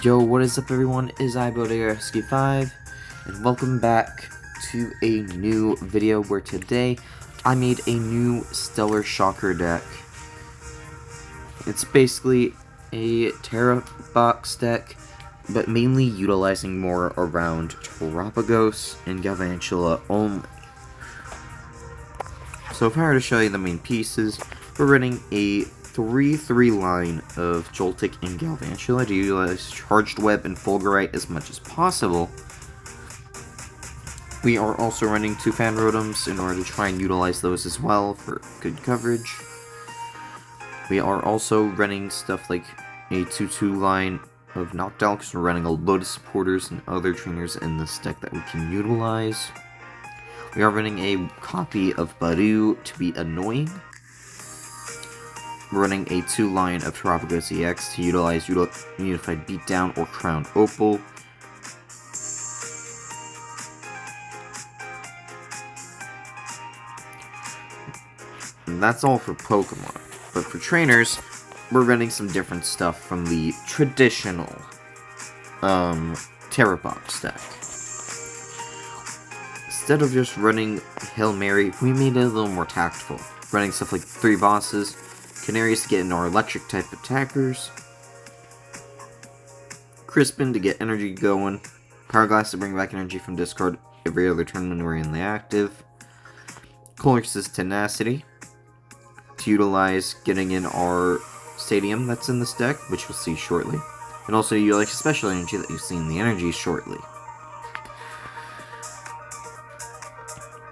Yo, what is up everyone, is iBodersky5, and welcome back to a new video where today I made a new Stellar Shocker deck. It's basically a Terra box deck, but mainly utilizing more around Terrapagos and Galvantula only. So if I were to show you the main pieces, we're running a 3-3 line of Joltic and Galvantula to utilize Charged Web and Fulgurite as much as possible. We are also running 2 Fan Rotoms in order to try and utilize those as well for good coverage. We are also running stuff like a 2-2 line of Knockdown because we're running a load of supporters and other trainers in this deck that we can utilize. We are running a copy of Badoo to be annoying. We're running a 2-line of Terrapagos EX to utilize Unified Beatdown or Crowned Opal. And that's all for Pokemon. But for trainers, we're running some different stuff from the traditional Terra Box deck. Instead of just running Hail Mary, we made it a little more tactful. Running stuff like 3 bosses, Canaries to get into our electric type attackers, Crispin to get energy going, Power Glass to bring back energy from discard every other turn when we're in the active, Colress's Tenacity to utilize getting in our Stadium that's in this deck, which we'll see shortly, and also utilize special energy that you see in the energy shortly.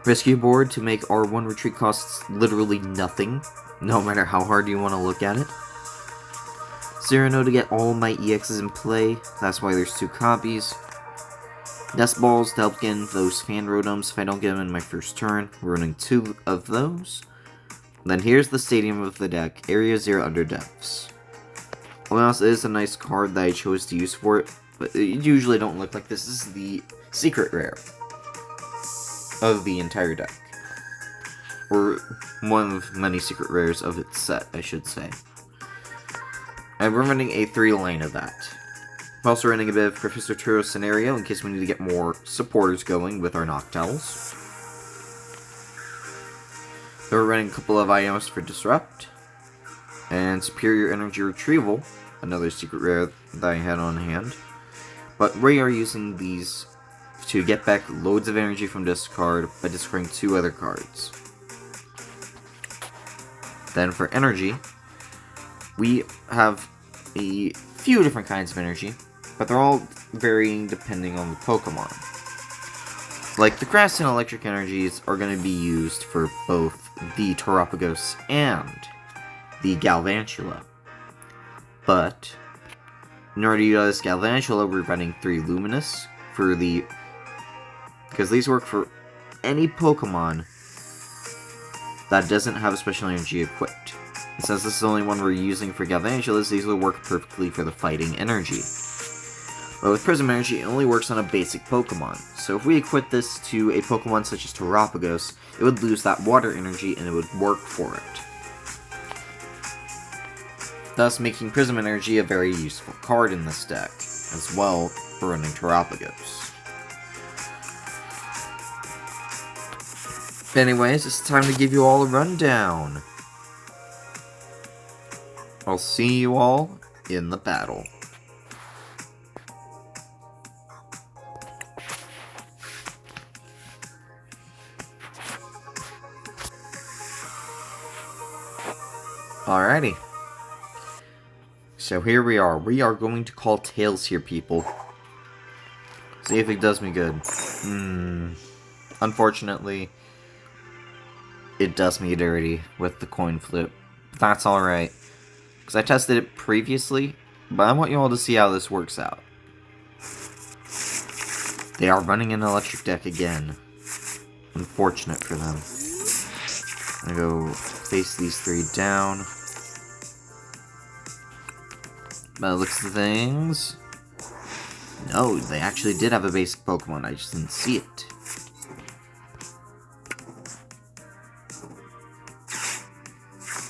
Rescue Board to make our 1 retreat costs literally nothing, no matter how hard you want to look at it. Cyrano to get all my EXs in play, that's why there's 2 copies. Nest Balls to help get in those Fan Rotoms if I don't get them in my first turn. We're running 2 of those. And then here's the Stadium of the deck, Area 0 Under Depths. Alas, it is a nice card that I chose to use for it, but it usually don't look like this. This is the secret rare of the entire deck. Or one of many secret rares of its set, I should say. And we're running a 3-lane of that. We're also running a bit of Professor Turo's scenario in case we need to get more supporters going with our Noctowls. So we're running a couple of items for Disrupt. And Superior Energy Retrieval, another secret rare that I had on hand. But we are using these to get back loads of energy from discard by discarding 2 other cards. Then for energy, we have a few different kinds of energy, but they're all varying depending on the Pokemon. Like the grass and electric energies are going to be used for both the Terrapagos and the Galvantula. But in order to utilize Galvantula, we're running 3 Luminous for the, because these work for any Pokemon that doesn't have a special energy equipped. And since this is the only one we're using for Galvantulas, these will work perfectly for the fighting energy. But with Prism Energy, it only works on a basic Pokemon. So if we equip this to a Pokemon such as Terrapagos, it would lose that water energy and it would work for it. Thus making Prism Energy a very useful card in this deck, as well for running Terrapagos. Anyways, it's time to give you all a rundown. I'll see you all in the battle. Alrighty. So here we are. We are going to call Tails here, people. See if it does me good. Unfortunately, it does me dirty with the coin flip. That's alright. Because I tested it previously, but I want you all to see how this works out. They are running an electric deck again. Unfortunate for them. I'm gonna go face these 3 down. By the looks of things, no, they actually did have a basic Pokemon, I just didn't see it.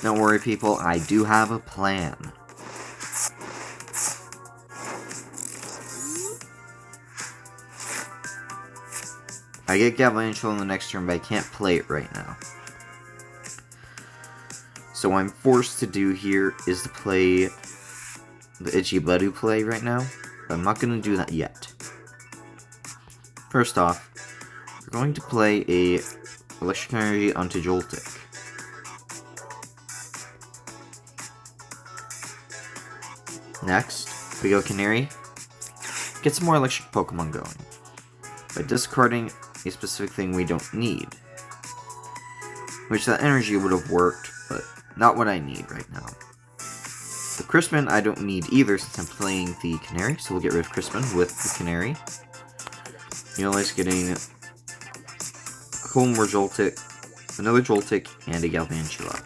Don't worry, people, I do have a plan. I get Galvantula on the next turn, but I can't play it right now. So what I'm forced to do here is to play the Itchy Budu play right now, but I'm not going to do that yet. First off, we're going to play a Electric Energy onto Joltic. Next, we go Canary. Get some more electric Pokemon going by discarding a specific thing we don't need. Which that energy would have worked, but not what I need right now. The Crispin I don't need either since I'm playing the Canary, so we'll get rid of Crispin with the Canary. Utilize getting a couple more Joltic, another Joltic, and a Galvantula.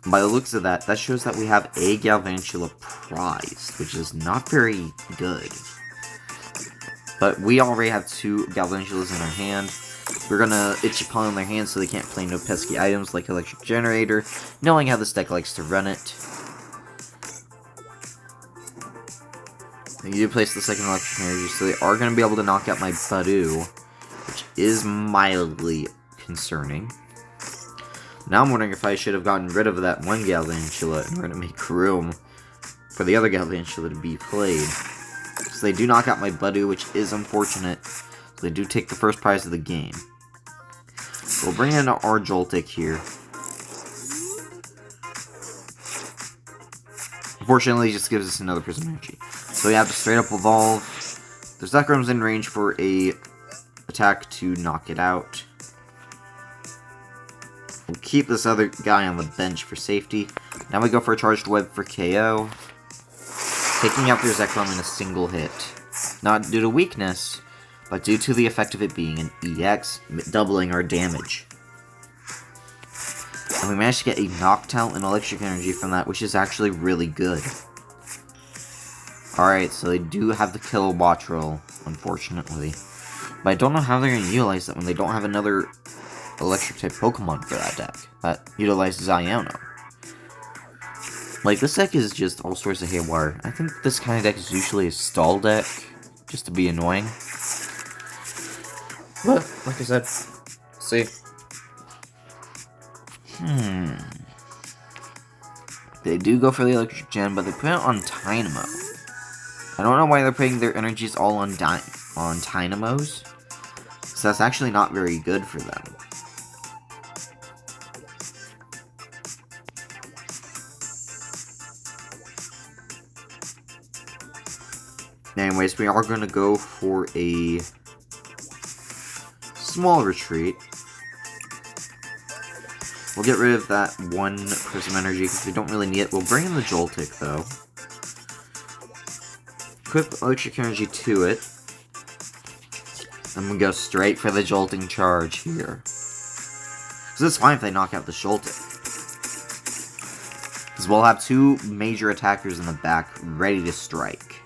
By the looks of that, that shows that we have a Galvantula prized, which is not very good. But we already have 2 Galvantulas in our hand. We're gonna itch upon their hands so they can't play no pesky items like Electric Generator, knowing how this deck likes to run it. You do place the second Electric Energy, so they are going to be able to knock out my Budu, which is mildly concerning. Now I'm wondering if I should have gotten rid of that one Galvantula in order to make room for the other Galvantula to be played. So they do knock out my Budu, which is unfortunate. So they do take the first prize of the game. So we'll bring in our Joltic here. Unfortunately, it just gives us another Prism Energy. So we have to straight up evolve. The Zekram's in range for a attack to knock it out. We'll keep this other guy on the bench for safety. Now we go for a Charged Web for KO. Taking out their Zekrom in a single hit. Not due to weakness, but due to the effect of it being an EX, doubling our damage. And we managed to get a Noctowl and Electric Energy from that, which is actually really good. Alright, so they do have the Kilowatt roll, unfortunately. But I don't know how they're going to utilize that when they don't have another Electric-type Pokemon for that deck that utilizes Iono. Like, this deck is just all sorts of haywire. I think this kind of deck is usually a stall deck, just to be annoying. But, like I said, see. They do go for the Electric Gen, but they put it on Dynamo. I don't know why they're putting their energies all on Dynamos. So that's actually not very good for them. Anyways, we are going to go for a small retreat. We'll get rid of that one Prism Energy because we don't really need it. We'll bring in the Joltic, though. Equip Electric Energy to it. And we go straight for the Jolting Charge here. Because it's fine if they knock out the Joltic. Because we'll have 2 major attackers in the back ready to strike.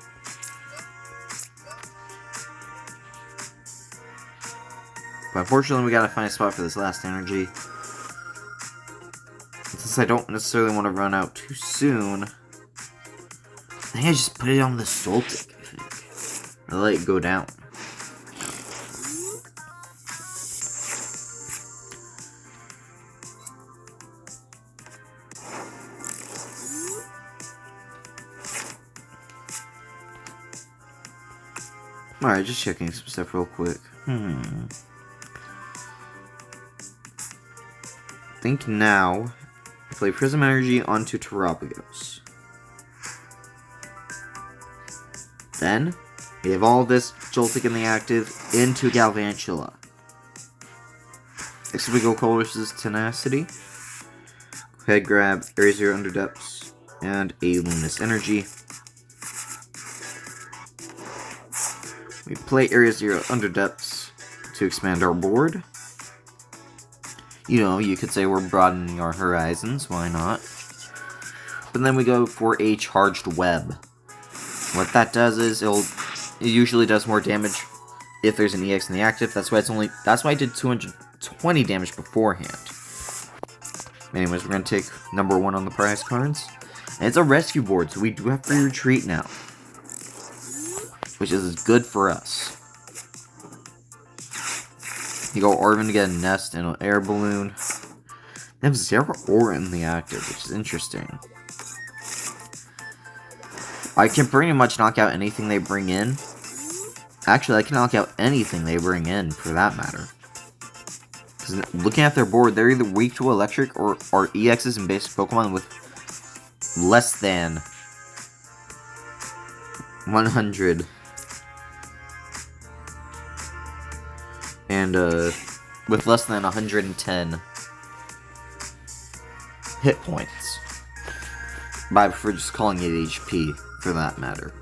But unfortunately, we gotta find a spot for this last energy. And since I don't necessarily want to run out too soon, I think I just put it on the Joltic, I think. I'll let it go down. Alright, just checking some stuff real quick. I think now, I play Prism Energy onto Terapagos. Then, we have all this Joltic in the active into Galvantula. Next we go Colress's Tenacity. Go ahead, grab Area 0 Under Depths and a Luminous Energy. We play Area 0 Under Depths to expand our board. You know, you could say we're broadening our horizons, why not? But then we go for a Charged Web. What that does is it usually does more damage if there's an EX in the active. That's why I did 220 damage beforehand. Anyways, we're gonna take number 1 on the prize cards. And it's a rescue board, so we do have free retreat now. Which is good for us. You go Orban to get a nest and an air balloon. They have 0 aura in the active, which is interesting. I can pretty much knock out anything they bring in. Actually, I can knock out anything they bring in, for that matter. Because looking at their board, they're either weak to electric or are EXs and basic Pokemon with less than 100. And, with less than 110 hit points. But I prefer just calling it HP, for that matter.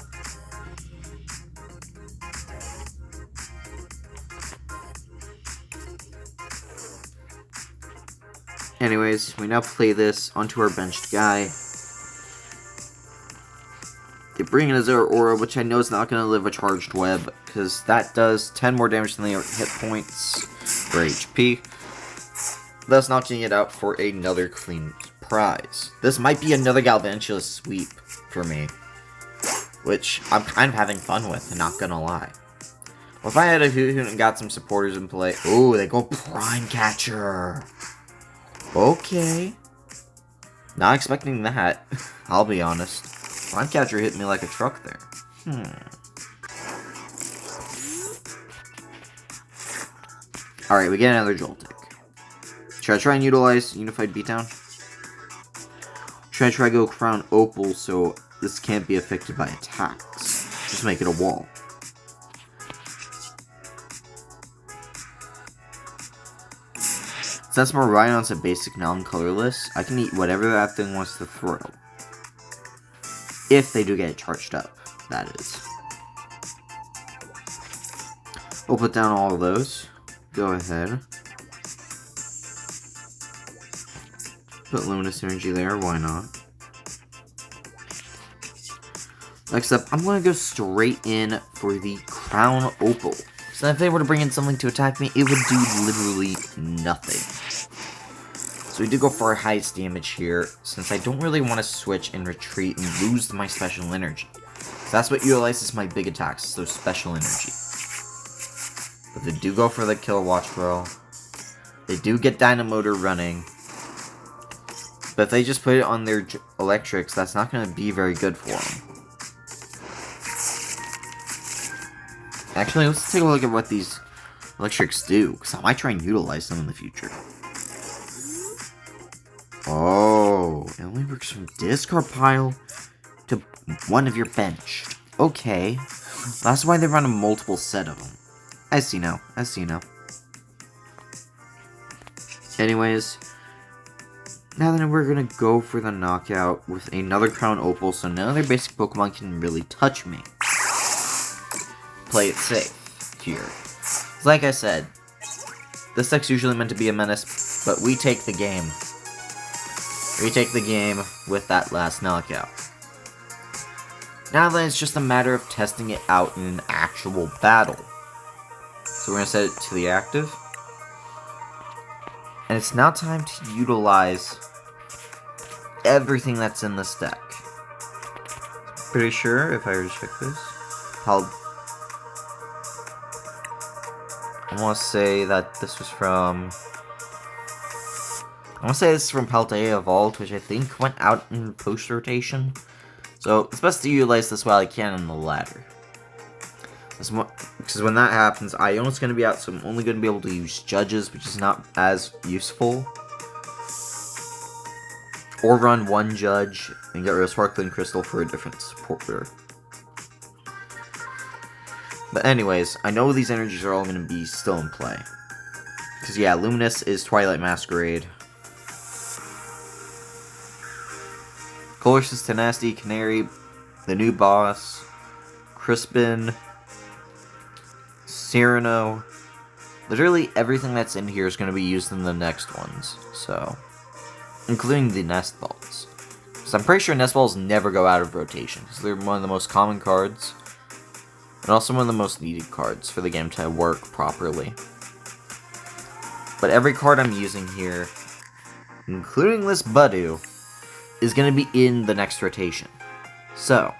Anyways, we now play this onto our benched guy. They bring in a 0 aura, which I know is not going to live a charged web, because that does 10 more damage than the hit points for HP. Thus knocking it out for another clean prize. This might be another Galvantula sweep for me, which I'm kind of having fun with, not gonna lie. Well, if I had a Hoot and got some supporters in play... Oh, they go Prime Catcher! Okay. Not expecting that, I'll be honest. Prime Catcher hit me like a truck there. Alright, we get another Joltic. Should I try and utilize Unified Beatdown? Should I try go Crown Opal so this can't be affected by attacks? Just make it a wall. Since Miraidon's a basic non-colorless, I can eat whatever that thing wants to throw. If they do get it charged up, that is. We'll put down all of those. Go ahead. Put Luminous Energy there, why not? Next up, I'm going to go straight in for the Crown Opal. So if they were to bring in something to attack me, it would do literally nothing. So we do go for our highest damage here, since I don't really want to switch and retreat and lose my special energy. So that's what utilizes my big attacks, so special energy. But they do go for the Kill Watch Throw. They do get Dynamotor running. But if they just put it on their electrics, that's not going to be very good for them. Actually, let's take a look at what these electrics do, because I might try and utilize them in the future. Oh, it only works from discard pile to one of your bench. Okay, that's why they run a multiple set of them. I see now, I see now. Anyways, now then we're gonna go for the knockout with another Crown Opal, so none of their basic Pokemon can really touch me. Play it safe here. Like I said, this deck's usually meant to be a menace, but we take the game. We take the game with that last knockout. Now then, it's just a matter of testing it out in an actual battle. So we're going to set it to the active. And it's now time to utilize everything that's in this deck. Pretty sure, if I were to check this, I want to say that this was from... I want to say this is from Paldea Evolved, which I think went out in post-rotation. So, it's best to utilize this while I can in the ladder. Because when that happens, Iona's going to be out, so I'm only going to be able to use Judges, which is not as useful. Or run one Judge and get rid of Sparkling Crystal for a different supporter. But anyways, I know these energies are all going to be still in play. Because yeah, Luminous is Twilight Masquerade. Colress's Tenacity, Canary, the new boss, Crispin, Cyrano. Literally everything that's in here is going to be used in the next ones, so. Including the Nest Balls. So I'm pretty sure Nest Balls never go out of rotation, because they're one of the most common cards. And also one of the most needed cards for the game to work properly. But every card I'm using here, including this Budu, is going to be in the next rotation. So,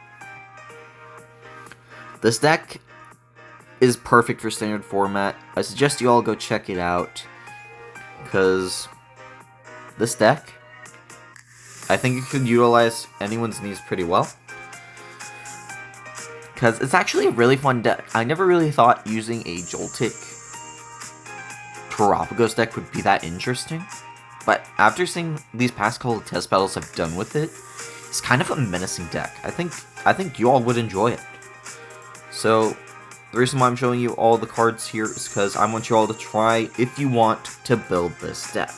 this deck is perfect for standard format. I suggest you all go check it out, because this deck, I think it could utilize anyone's needs pretty well. Because it's actually a really fun deck. I never really thought using a Joltic Terapagos deck would be that interesting. But after seeing these past couple of test battles I've done with it, it's kind of a menacing deck. I think you all would enjoy it. So the reason why I'm showing you all the cards here is because I want you all to try if you want to build this deck.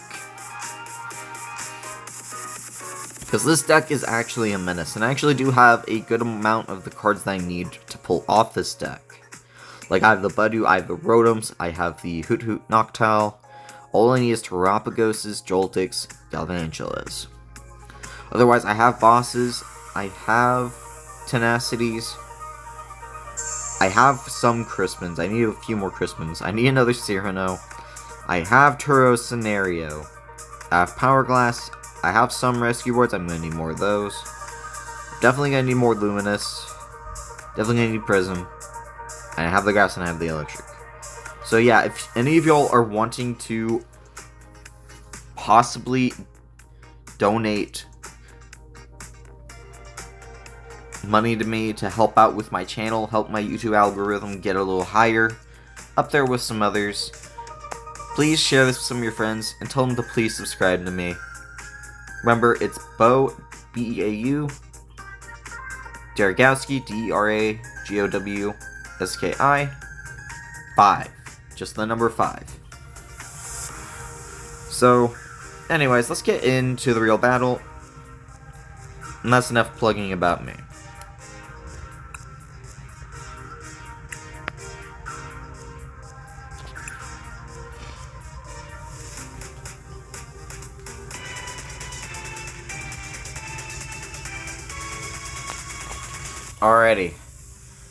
Because this deck is actually a menace, and I actually do have a good amount of the cards that I need to pull off this deck. Like, I have the Budu, I have the Rotoms, I have the Hoot Hoot Noctowl. All I need is Terapagoses, Joltics, Galvantulas. Otherwise, I have bosses, I have Tenacities, I have some Crispins, I need a few more Crispins, I need another Cyrano, I have Turo Scenario, I have Power Glass, I have some rescue boards, I'm gonna need more of those. Definitely gonna need more Luminous. Definitely gonna need Prism. And I have the gas and I have the electric. So yeah, if any of y'all are wanting to possibly donate money to me to help out with my channel, help my YouTube algorithm get a little higher, up there with some others, please share this with some of your friends and tell them to please subscribe to me. Remember, it's Beau, B-E-A-U, Daragowski, D-E-R-A-G-O-W-S-K-I, 5. Just the number 5. So, anyways, let's get into the real battle. And that's enough plugging about me. Alrighty,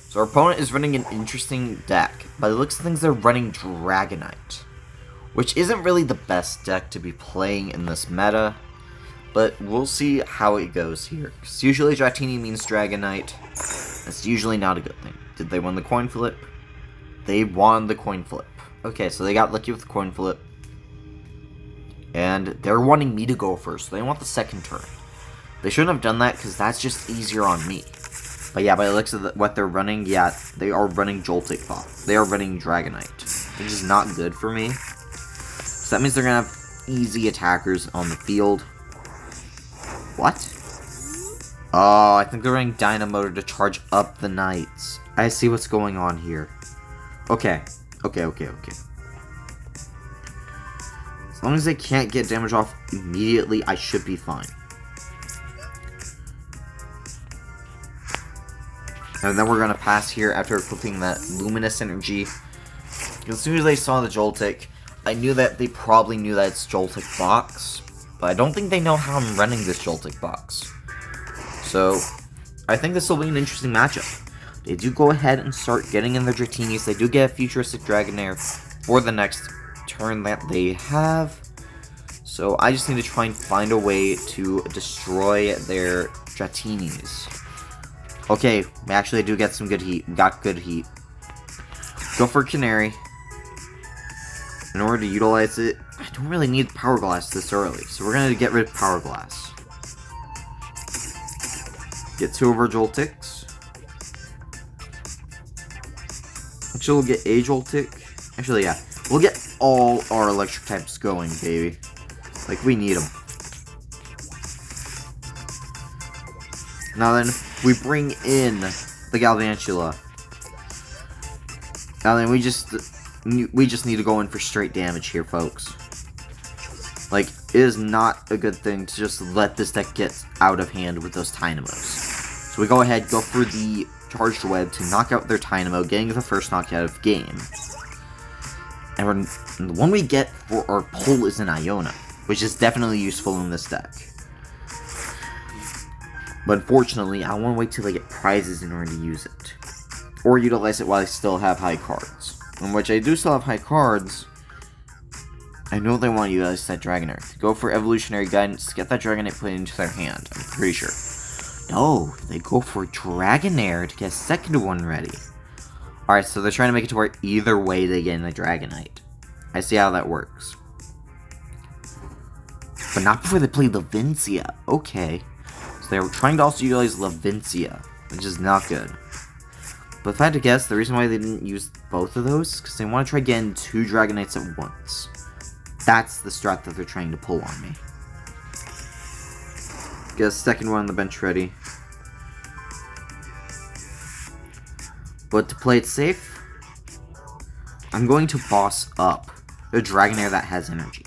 so our opponent is running an interesting deck. By the looks of things, they're running Dragonite, which isn't really the best deck to be playing in this meta, but we'll see how it goes here. Because usually Dratini means Dragonite. That's usually not a good thing. Did they win the coin flip? They won the coin flip. Okay, so they got lucky with the coin flip. And they're wanting me to go first. So they want the second turn. They shouldn't have done that because that's just easier on me. But yeah, by the looks of what they're running, yeah, they are running Joltic Bot. They are running Dragonite, which is not good for me. So that means they're going to have easy attackers on the field. What? Oh, I think they're running Dynamotor to charge up the Knights. I see what's going on here. Okay. Okay. As long as they can't get damage off immediately, I should be fine. And then we're going to pass here after equipping that Luminous Energy. As soon as they saw the Joltic, I knew that they probably knew that it's Joltic Box. But I don't think they know how I'm running this Joltic Box. So, I think this will be an interesting matchup. They do go ahead and start getting in their Dratinis. They do get a Futuristic Dragonair for the next turn that they have. So, I just need to try and find a way to destroy their Dratinis. Okay, we actually do get some good heat. We got good heat. Go for Canary. In order to utilize it, I don't really need Power Glass this early, so we're going to get rid of Power Glass. Get 2 of our Joltics. Actually, we'll get a Joltic. Actually, yeah. We'll get all our electric types going, baby. Like, we need them. Now then, we bring in the Galvantula. Now then, we just need to go in for straight damage here, folks. Like, it is not a good thing to just let this deck get out of hand with those Dynamos. So we go ahead, go for the Charged Web to knock out their Dynamo, getting the first knockout of game. And the one we get for our pull is an Iona, which is definitely useful in this deck. But unfortunately, I want to wait till I get prizes in order to use it. Or utilize it while I still have high cards. In which I do still have high cards. I know they want to utilize that Dragonair. Go for Evolutionary Guidance, get that Dragonite put into their hand, I'm pretty sure. No, they go for Dragonair to get a second one ready. Alright, so they're trying to make it to where either way they get in the Dragonite. I see how that works. But not before they play Levincia. Okay. So they're trying to also utilize Levincia, which is not good. But if I had to guess, the reason why they didn't use both of those is because they want to try getting 2 Dragonites at once. That's the strat that they're trying to pull on me. Get a second one on the bench ready. But to play it safe, I'm going to boss up the Dragonair that has energy.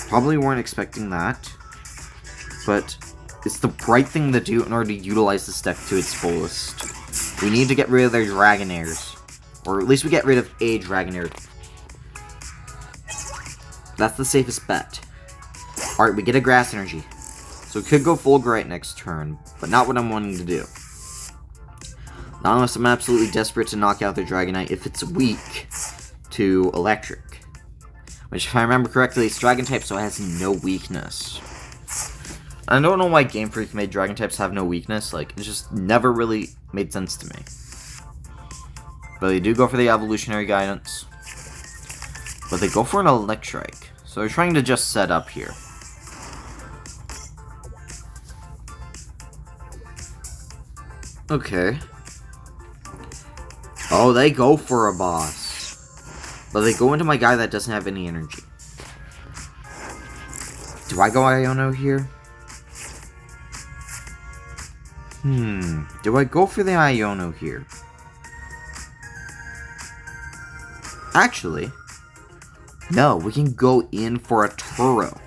Probably weren't expecting that, but it's the right thing to do in order to utilize this deck to its fullest. We need to get rid of their Dragonairs, or at least we get rid of a Dragonair. That's the safest bet. Alright, we get a Grass Energy, so we could go Fulgurite next turn, but not what I'm wanting to do. Not unless I'm absolutely desperate to knock out the Dragonite if it's weak to Electric. Which, if I remember correctly, it's Dragon type, so it has no weakness. I don't know why Game Freak made Dragon types have no weakness. Like, it just never really made sense to me. But they do go for the Evolutionary Guidance. But they go for an Electric. So they're trying to just set up here. Okay. Oh, they go for a boss. But they go into my guy that doesn't have any energy. Do I go Iono here? Do I go for the Iono here? Actually, no, we can go in for a Turo.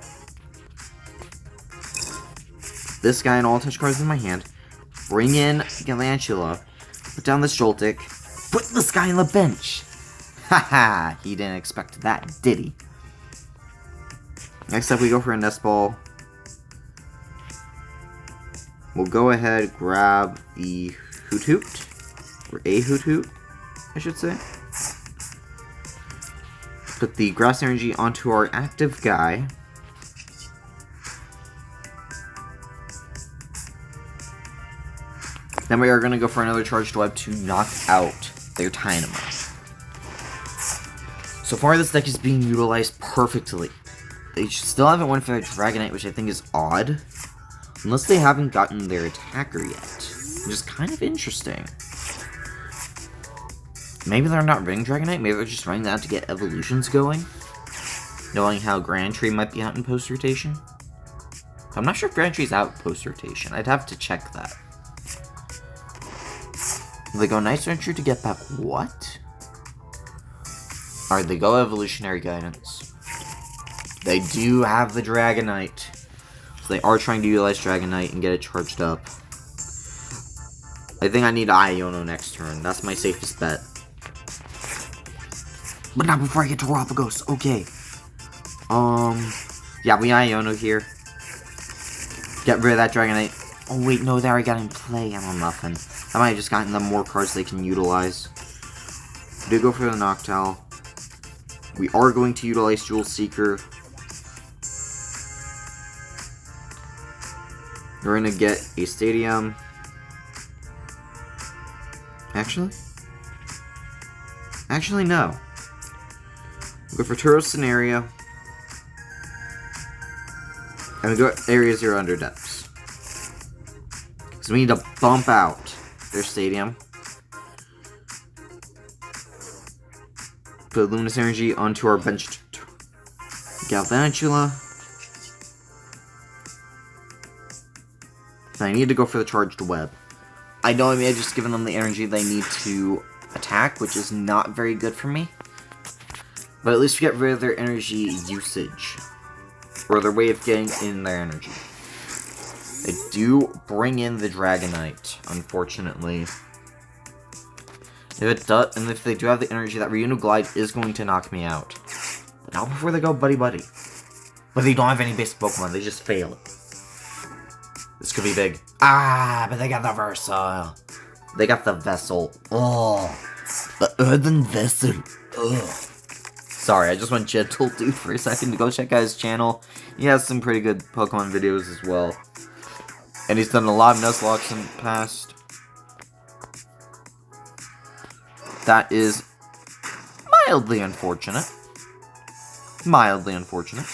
This guy and all touch cards in my hand. Bring in Galantula. Put down this Joltic. Put this guy on the bench. Haha, he didn't expect that, did he? Next up, we go for a Nest Ball. We'll go ahead, grab the Hoot Hoot. Or a Hoot Hoot, I should say. Put the Grass Energy onto our active guy. Then we are going to go for another Charged Web to knock out their Tynamo. So far, this deck is being utilized perfectly. They still haven't won for their Dragonite, which I think is odd. Unless they haven't gotten their attacker yet. Which is kind of interesting. Maybe they're not running Dragonite, maybe they're just running that to get evolutions going. Knowing how Grand Tree might be out in post-rotation. I'm not sure if Grand Tree's out post-rotation. I'd have to check that. They go Night Entry to get back what? Alright, they go Evolutionary Guidance. They do have the Dragonite. So they are trying to utilize Dragonite and get it charged up. I think I need Iono next turn. That's my safest bet. But not before I get to Galapagos. Okay. Yeah, we Iono here. Get rid of that Dragonite. Oh wait, no, they already got in play. I'm on nothing. I might have just gotten them more cards they can utilize. Do go for the Noctowl. We are going to utilize Jewel Seeker. We're going to get a Stadium. Actually, no. We'll go for Turo Scenario. And we go Area 0 Under Depths. Because we need to bump out their Stadium. Put Luminous Energy onto our bench. Galvantula. And I need to go for the Charged Web. I know I may have just given them the energy they need to attack, which is not very good for me. But at least we get rid of their energy usage. Or their way of getting in their energy. They do bring in the Dragonite, unfortunately. If it does, and if they do have the energy, that Reunion Glide is going to knock me out. But not before they go Buddy Buddy. But they don't have any basic Pokemon, they just fail. This could be big. Ah, but they got the Versal. They got the Vessel. Oh, the Earthen Vessel. Ugh. Sorry, I just went gentle dude for a second to go check out his channel. He has some pretty good Pokemon videos as well. And he's done a lot of Nuzlocke in the past. That is mildly unfortunate. Mildly unfortunate.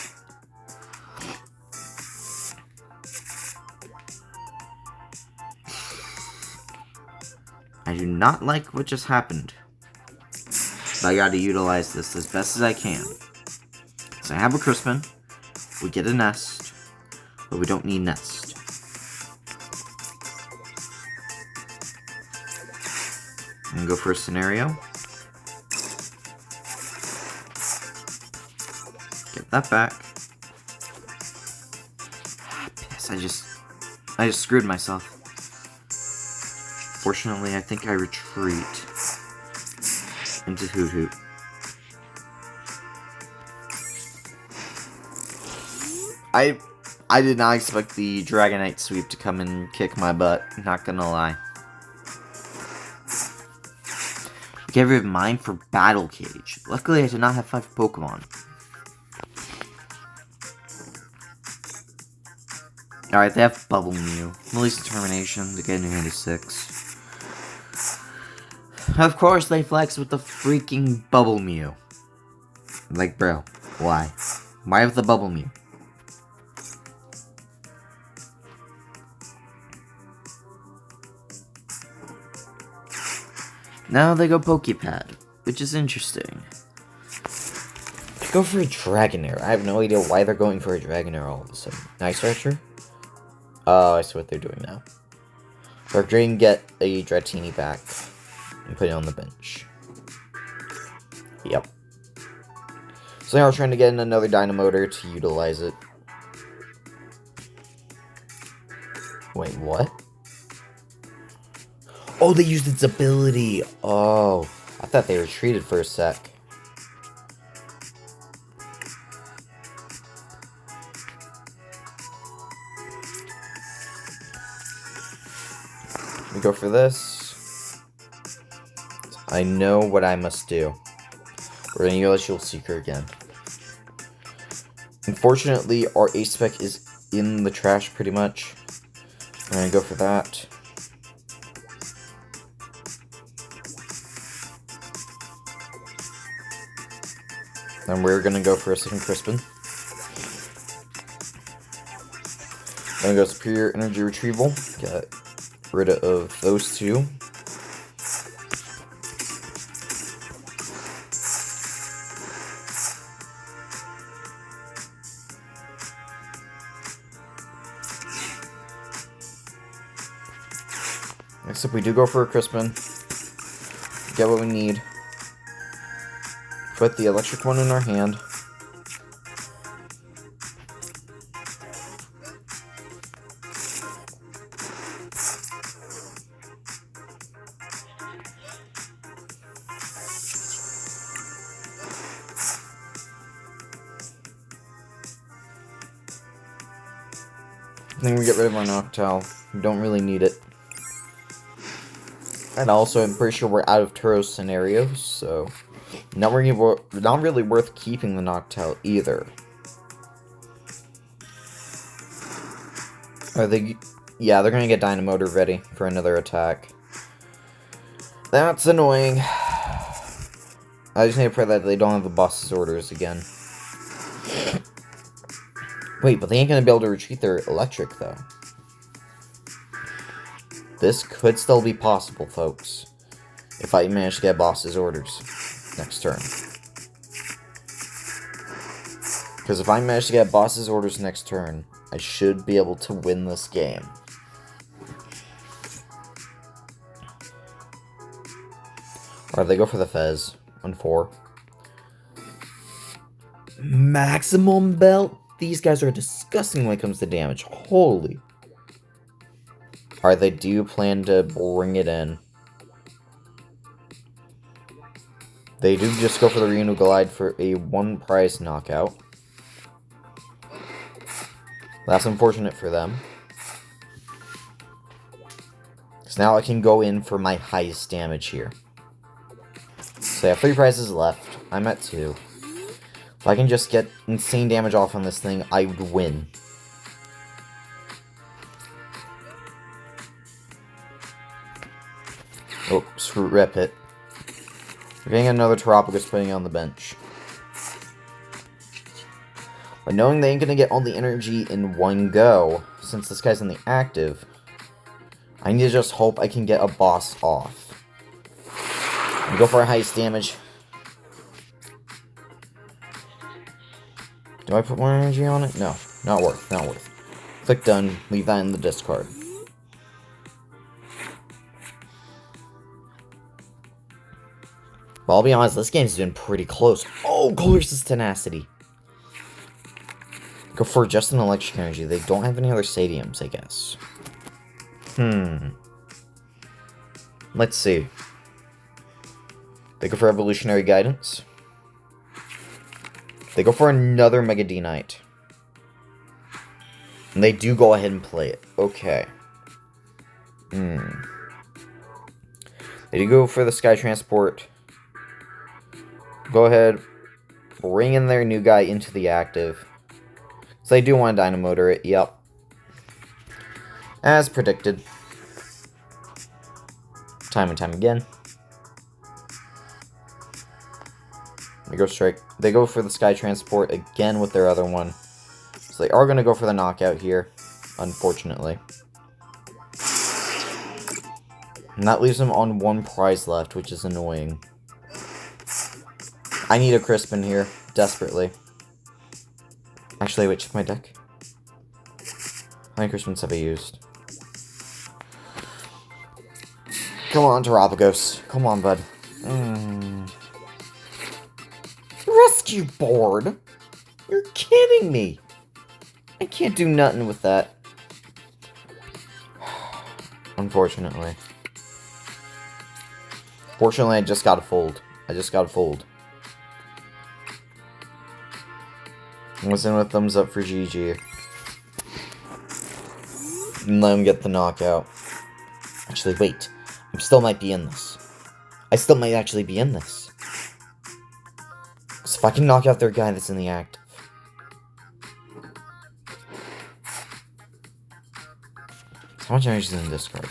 I do not like what just happened. But I gotta utilize this as best as I can. So I have a Crispin. We get a nest. But we don't need nest. I'm gonna go for a scenario. Get that back. Piss, I just screwed myself. Fortunately, I think I retreat into Hoot Hoot. I did not expect the Dragonite sweep to come and kick my butt, not gonna lie. Get rid of mine for Battle Cage. Luckily, I did not have 5 Pokemon. Alright, they have Bubble Mew. Release Determination to get into 6. Of course, they flex with the freaking Bubble Mew. Like, bro, why? Why with the Bubble Mew? Now they go Pokepad, which is interesting. They go for a Dragonair. I have no idea why they're going for a Dragonair all of a sudden. Nice Stretcher? Oh, I see what they're doing now. They're going to get a Dratini back and put it on the bench. Yep. So now we're trying to get in another Dynamotor to utilize it. Wait, what? Oh, they used its ability. Oh, I thought they retreated for a sec. We go for this. I know what I must do. We're gonna utilize Shield Seeker again. Unfortunately, our A-Spec is in the trash pretty much. We're gonna go for that. Then we're gonna go for a second Crispin. Then we go Superior Energy Retrieval. Get rid of those two. Next up, we do go for a Crispin. Get what we need. Put the electric one in our hand. Then we get rid of our Noctowl. We don't really need it. And also, I'm pretty sure we're out of Turo scenarios, so not really worth keeping the Noctowl either. Are they? Yeah, they're gonna get Dynamotor ready for another attack. That's annoying. I just need to pray that they don't have the boss's orders again. Wait, but they ain't gonna be able to retreat their electric, though. This could still be possible, folks. If I manage to get boss's orders next turn. Because if I manage to get boss's orders next turn, I should be able to win this game. Alright, they go for the Fez on 4. Maximum Belt? These guys are disgusting when it comes to damage. Holy. Alright, they do plan to bring it in. They do just go for the Reno Glide for a 1-prize knockout. That's unfortunate for them. Because now I can go in for my highest damage here. So I have 3 prizes left. I'm at 2. If I can just get insane damage off on this thing, I would win. Oh, rip it. We're getting another Terapagos putting on the bench. But knowing they ain't gonna get all the energy in one go, since this guy's in the active, I need to just hope I can get a boss off. Go for a highest damage. Do I put more energy on it? No. Not worth. Not worth. Click done. Leave that in the discard. Well, I'll be honest, this game's been pretty close. Oh, Color's Tenacity. Go for just an electric energy. They don't have any other stadiums, I guess. Let's see. They go for Evolutionary Guidance. They go for another Mega D-Knight. And they do go ahead and play it. Okay. They do go for the Sky Transport. Go ahead. Bring in their new guy into the active. So they do want to Dynamotor it. Yep. As predicted. Time and time again. They go straight. They go for the Sky Transport again with their other one. So they are going to go for the knockout here, unfortunately. And that leaves them on one prize left, which is annoying. I need a Crispin here, desperately. Actually, wait, check my deck. How many Crispins have I used? Come on, Terapagos. Come on, bud. Rescue board? You're kidding me. I can't do nothing with that. Unfortunately. Fortunately, I just gotta fold. What's in with thumbs up for GG. And let him get the knockout. Actually, wait. I still might be in this. I still might actually be in this. Because if I can knock out their guy that's in the active. How much energy is in this card?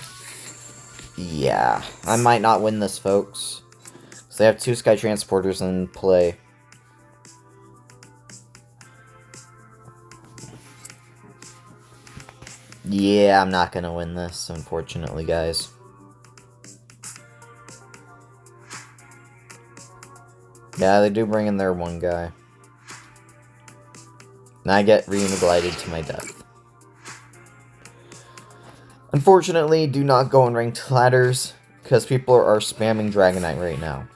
Yeah. I might not win this, folks. Because they have 2 Sky Transporters in play. Yeah, I'm not gonna win this, unfortunately, guys. Yeah, they do bring in their one guy. And I get reuniglided to my death. Unfortunately, do not go on ranked ladders, because people are spamming Dragonite right now.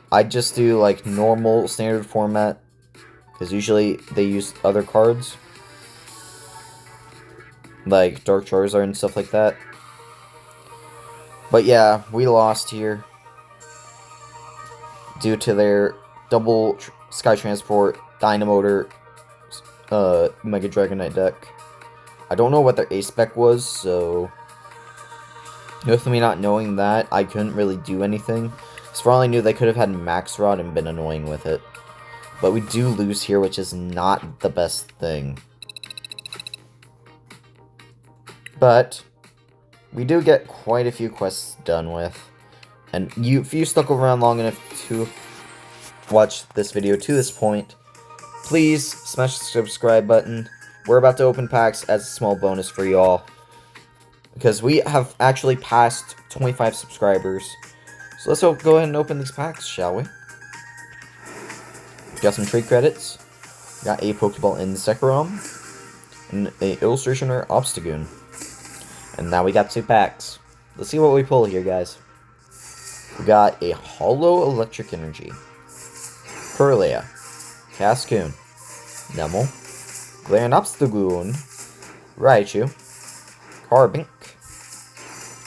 I just do, like, normal, standard format, because usually they use other cards. Like Dark Charizard and stuff like that. But yeah, we lost here. Due to their double Sky Transport, Dynamotor, Mega Dragonite deck. I don't know what their ace spec was, so with me not knowing that, I couldn't really do anything. Because for all I knew, they could have had Max Rod and been annoying with it. But we do lose here, which is not the best thing. But we do get quite a few quests done with. And if you stuck around long enough to watch this video to this point, please smash the subscribe button. We're about to open packs as a small bonus for y'all. Because we have actually passed 25 subscribers. So let's go ahead and open these packs, shall we? Got some trade credits. Got a Pokeball Insecrom. And a Illustration or Obstagoon. And now we got 2 packs. Let's see what we pull here, guys. We got a Hollow Electric Energy. Kirlia. Cascoon. Nemel. Glaring Obstagoon. Raichu. Carbink.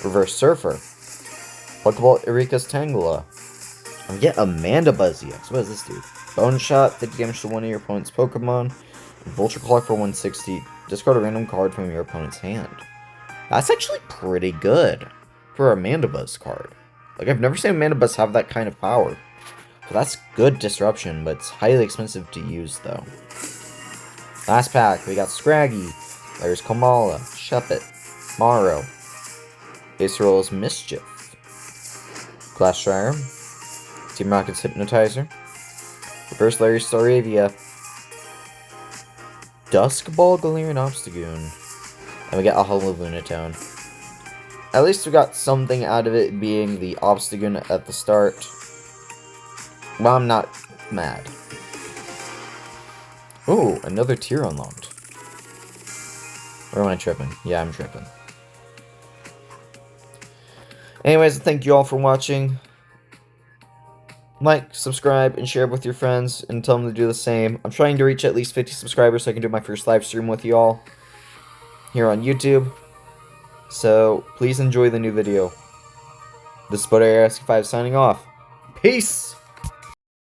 Reverse Surfer. Pokeball Eureka's Tangela. And get Amanda Buzz-EX. What does this do? Bone Shot, 50 damage to one of your opponent's Pokemon. Vulture Claw for 160. Discard a random card from your opponent's hand. That's actually pretty good for a Mandibuzz card. Like, I've never seen a Mandibuzz have that kind of power. So that's good disruption, but it's highly expensive to use, though. Last pack, we got Scraggy. There's Kamala, Shuppet, Maro, Acerol's Mischief, Glassshire, Team Rocket's Hypnotizer. Reverse Larry's Staravia. Dusk Ball, Galarian Obstagoon. And we get a Hollow Lunatone. At least we got something out of it being the Obstagoon at the start. Well, I'm not mad. Ooh, another tier unlocked. Or am I tripping? Yeah, I'm tripping. Anyways, thank you all for watching. Like, subscribe, and share with your friends, and tell them to do the same. I'm trying to reach at least 50 subscribers so I can do my first live stream with you all here on YouTube. So, please enjoy the new video. This is Spotify signing off. Peace!